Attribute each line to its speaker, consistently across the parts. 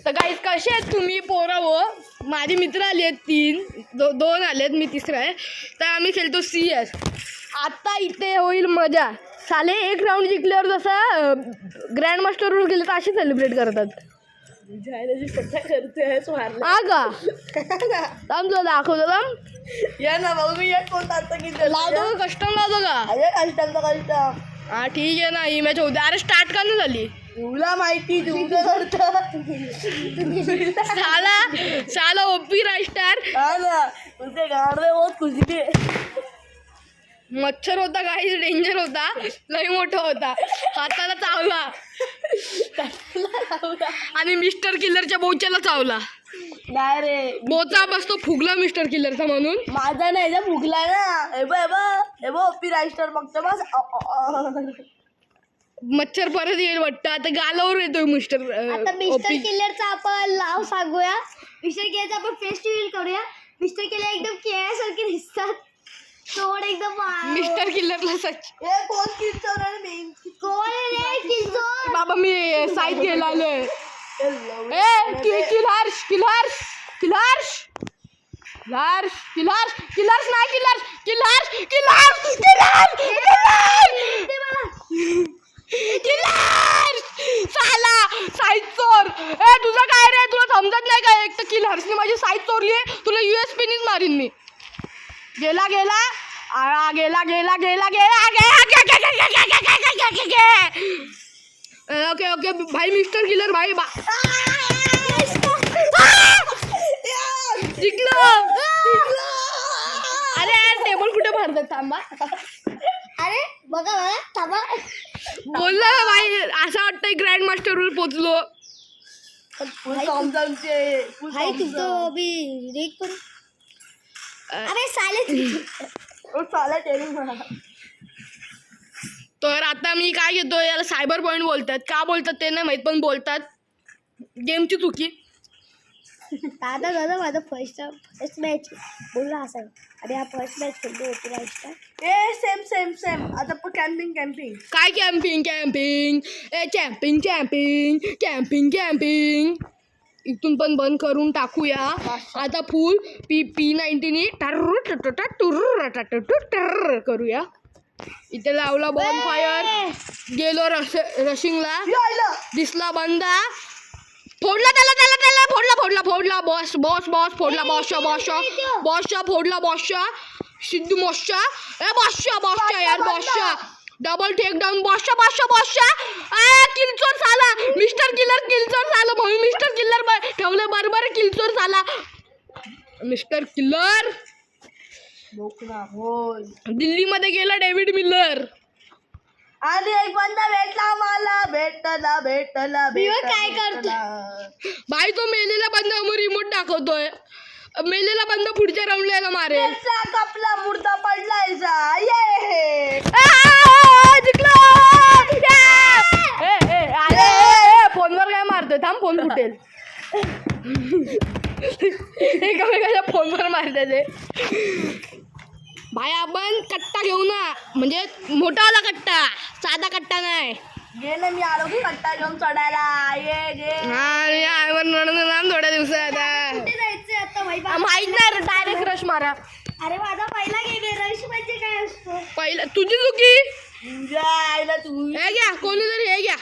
Speaker 1: तर गाईस कसे आहेत तुम्ही पोरं व माझे मित्र आले आहेत 3 2 आलेत मी तिसरा आहे. तर आम्ही खेळतो CS. आता इथे होईल मजा. साले एक राऊंड जिंकल्यावर जसा ग्रँड मास्टर रूल केलं तर अशी सेलिब्रेट करतात. हा का थांब तुला दाखवतो थांब
Speaker 2: या ना भाऊ मी एक कोणता आता किती
Speaker 1: लावतो का कस्टम लावतो का.
Speaker 2: अरे कष्टम
Speaker 1: हा ठीक आहे ना ही मॅच होते. अरे स्टार्ट का नाही झाली
Speaker 2: तुला माहिती तुझं
Speaker 1: साला ओपी रायस्टार
Speaker 2: हा ना तुझे गाडवे बहुत खुशी के
Speaker 1: मच्छर होता काही डेंजर होता लई मोठा होता हाताला चावला आणि मिस्टर किलरच्या बोच्याला चावला.
Speaker 2: नाही रे
Speaker 1: बोचा बसतो फुगला मिस्टर किलरचा म्हणून
Speaker 2: माझा नाही जा फुगला ना हे बघ ओपी रायस्टर बघतो बस
Speaker 1: मच्छर परत येईल वाटतं. आता गालावर येतोय मिस्टर
Speaker 3: आता मिस्टर किलरचा आपण नाव सांगूया. मिस्टर किलरचा आपण फेस रिव्हील करूया. मिस्टर किलर एकदम केळ्यासारखे दिसतात. तोड एकदम
Speaker 1: मिस्टर किलरला सच
Speaker 2: हे कोण किचन आहे मी
Speaker 3: कोण रे किल्चोर
Speaker 1: बाबा मी साईड घ्यायला आलोय. ए killers killers killers killers killers killers नाही killers killers killers killers killers साला साईड चोर. ए तुझं काय रे तुला समजत नाही काय. एक तर किलर्सने माझी साईड चोरली आहे. तुला USPनीच मारीन मी. गेला गेला गेला गेला गेला गेला ओके ओके भाई मिस्टर किलर भाई जिंकलो. अरे टेबल कुठे भरतात थांबा.
Speaker 3: अरे बघा बघा थांबा.
Speaker 1: बोलला ना भाई असं वाटतंय ग्रँड मास्टर वर पोचलो.
Speaker 3: भाई तू तो अभी देख पण अरे साले
Speaker 1: तर आता मी काय घेतो याला सायबर पॉईंट बोलतात. का बोलतात ते नाही माहीत पण बोलतात. गेमची चुकी.
Speaker 3: दादा दादा माझा फर्स्ट मॅच बोलला असा. अरे हा फर्स्ट मॅच खेळतो होती राईस्टर.
Speaker 2: ए सेम आता पण कॅम्पिंग
Speaker 1: काय कॅम्पिंग कॅम्पिंग ए कॅम्पिंग कॅम्पिंग कॅम्पिंग कॅम्पिंग इथून पण बंद करून टाकूया. आता फुल P90 टर्र करूया. इथे लावला बॉम्ब फायर. गेलो रशिंगला दिसला बंदा फोडला त्याला त्याला त्याला फोडला फोडला फोडला बॉस बॉस बॉस फोडला बॉसच्या बॉसच्या बॉसच्या फोडला बॉसच्या सिद्धू बॉसच्या ए बॉसच्या बॉसच्या यार बॉसच्या डबल टेक डाऊन बॉसच्या बॉसच्या बॉसच्या किलचोर झाला. मिस्टर किलर किलचोर झाला म्हणून मिस्टर किलर ठेवलं बरोबर किलचोर झाला. मिस्टर किलर दिल्लीमध्ये गेला डेव्हिड मिलर
Speaker 2: आणि एक बंदा भेटला
Speaker 3: काय करतो
Speaker 1: भाई तो मेलेला बंदा रिमोट दाखवतोय. मेलेला बंदा पुढच्या राऊंडला यायला मारेल.
Speaker 2: कपला मुर्दा पडलाय जा ये
Speaker 1: फोनवर काय मारतोय थांब फोन फुटेल. एकामेकाच्या फोनवर मारते ते. भाई आपण कट्टा घेऊ ना म्हणजे मोठावाला कट्टा साधा कट्टा नाही.
Speaker 2: घे ना मी आलो की कट्टा घेऊन चढायला ये घे.
Speaker 1: हा ना थोड्या दिवसात
Speaker 3: कुठे जायचं आता भाई.
Speaker 1: माहित नाही डायरेक्ट रश मारा.
Speaker 3: अरे माझा पहिला गेम आहे. रश म्हणजे काय असतो
Speaker 1: पहिला तुझी चुकी.
Speaker 2: तुझ्या आईला तू
Speaker 1: हे घ्या कोणीतरी हे घ्या.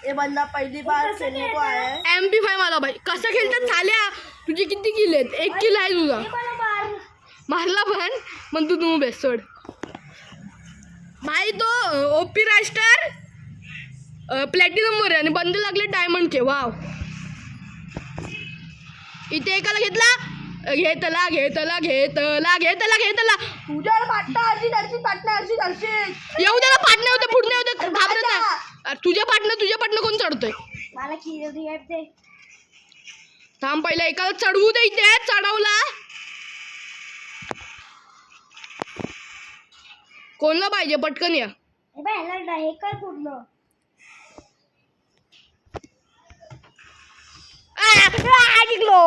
Speaker 2: ये बंदा पहिली बार खेलने को आया है.
Speaker 1: MP5 मला भाई कसं खेळतात झाल्या. तुझे किती किल आहेत. 1 किल आहे तुझा. मारला पण तू बेस्ट सोड. भाई तो OP रायस्टार प्लॅटिनम वर आहे आणि बंद लागले डायमंड के. वाव इथे एकाला घेतला घेतला घेतला घेतला घेतला घेतला.
Speaker 2: तुझ्याला पाटणा अर्शी
Speaker 1: येऊ दे ना पाटणे होते पुढणे होते घाबरत नाही. तुझ्या पाटणं कोण चढतोय.
Speaker 3: मला की दे
Speaker 1: थांब पहिला एकाला चढवू दे. इथे चढवला कोणला पाहिजे पटकन या.
Speaker 3: हे कर पूर्ण
Speaker 1: जिंकलो.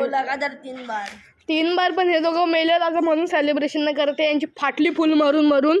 Speaker 2: लगातार 3 बार
Speaker 1: 3 बार पण हे दोघं मेले असं म्हणून सेलिब्रेशन नाही करते. यांची फाटली फुल मारून मारून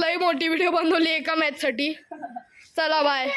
Speaker 1: लई मोठी व्हिडिओ बनवली एका मॅच साठी. चला बाय.